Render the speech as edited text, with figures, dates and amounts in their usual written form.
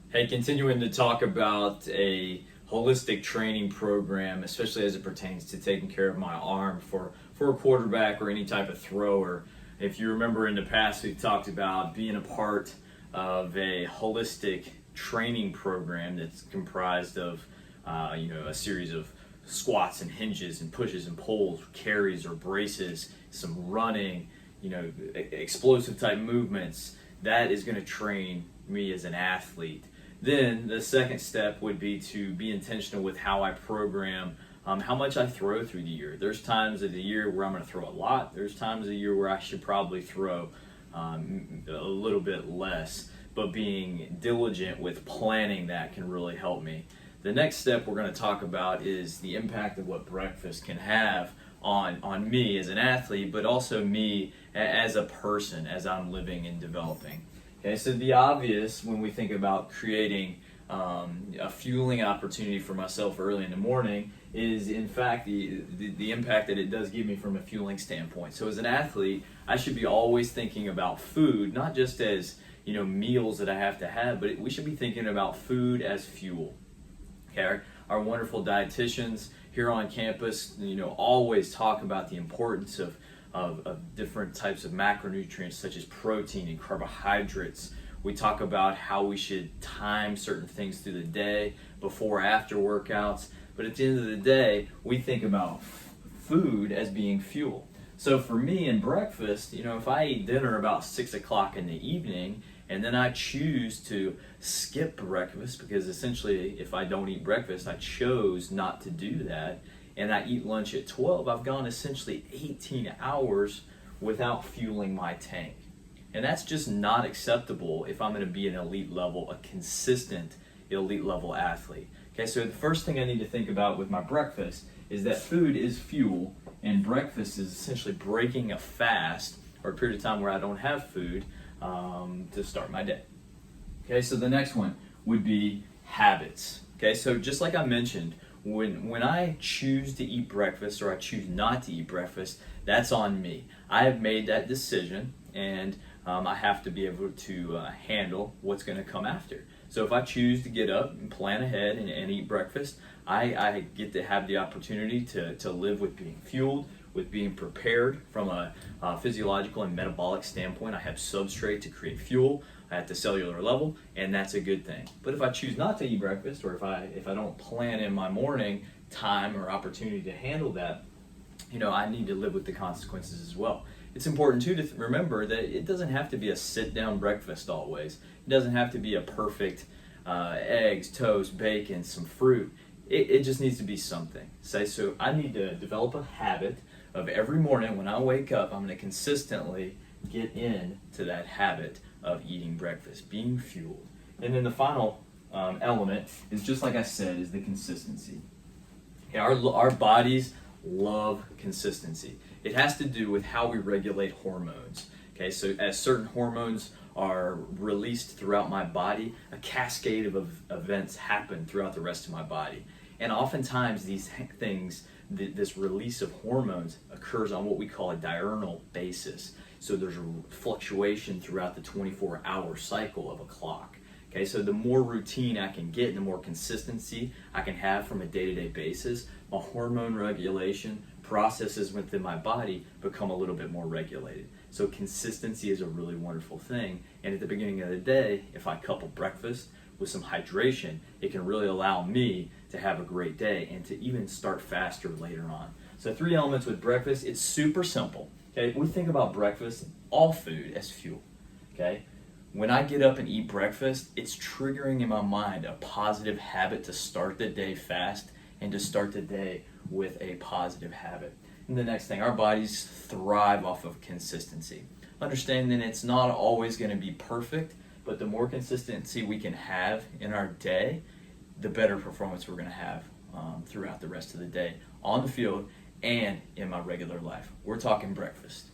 Hey, continuing to talk about a holistic training program, especially as it pertains to taking care of my arm for a quarterback or any type of thrower. If you remember in the past, we've talked about being a part of a holistic training program that's comprised of, a series of squats and hinges and pushes and pulls, carries or braces, some running, explosive type movements. That is going to train me as an athlete. Then the second step would be to be intentional with how I program how much I throw through the year. There's times of the year where I'm going to throw a lot. There's times of the year where I should probably throw a little bit less. But being diligent with planning that can really help me. The next step we're going to talk about is the impact of what breakfast can have on me as an athlete, but also me as a person as I'm living and developing. Okay, so the obvious when we think about creating a fueling opportunity for myself early in the morning is in fact the impact that it does give me from a fueling standpoint. So as an athlete, I should be always thinking about food, not just as meals that I have to have, but we should be thinking about food as fuel. Okay, our wonderful dietitians here on campus, always talk about the importance of different types of macronutrients such as protein and carbohydrates. We talk about how we should time certain things through the day, before, after workouts. But at the end of the day, we think about food as being fuel. So for me in breakfast, if I eat dinner about 6 o'clock in the evening, and then I choose to skip breakfast, because essentially if I don't eat breakfast, I chose not to do that, and I eat lunch at 12, I've gone essentially 18 hours without fueling my tank. And that's just not acceptable if I'm going to be an elite level, a consistent elite level athlete. Okay, so the first thing I need to think about with my breakfast is that food is fuel, and breakfast is essentially breaking a fast or a period of time where I don't have food to start my day. Okay, so the next one would be habits. Okay, so just like I mentioned, when I choose to eat breakfast or I choose not to eat breakfast, that's on me. I have made that decision, and I have to be able to handle what's going to come after. So if I choose to get up and plan ahead and eat breakfast, I get to have the opportunity to live with being fueled, with being prepared from a physiological and metabolic standpoint. I have substrate to create fuel at the cellular level, and that's a good thing. But if I choose not to eat breakfast, or if I don't plan in my morning time or opportunity to handle that, I need to live with the consequences as well. It's important too to remember that it doesn't have to be a sit-down breakfast always. It doesn't have to be a perfect eggs, toast, bacon, some fruit. It just needs to be something. So I need to develop a habit of every morning when I wake up, I'm going to consistently get into that habit of eating breakfast, being fueled. And then the final element is, just like I said, is the consistency. Okay, our bodies love consistency. It has to do with how we regulate hormones. Okay, so as certain hormones are released throughout my body, a cascade of events happen throughout the rest of my body. And oftentimes these things, this release of hormones occurs on what we call a diurnal basis. So there's a fluctuation throughout the 24-hour cycle of a clock. Okay, so the more routine I can get, the more consistency I can have from a day-to-day basis, my hormone regulation processes within my body become a little bit more regulated. So consistency is a really wonderful thing. And at the beginning of the day, if I couple breakfast with some hydration, it can really allow me to have a great day and to even start faster later on. So 3 elements with breakfast. It's super simple. Okay, we think about breakfast, all food, as fuel. Okay, when I get up and eat breakfast, it's triggering in my mind a positive habit to start the day fast and to start the day with a positive habit. And the next thing, our bodies thrive off of consistency. Understanding it's not always going to be perfect, but the more consistency we can have in our day, the better performance we're going to have throughout the rest of the day on the field and in my regular life. We're talking breakfast.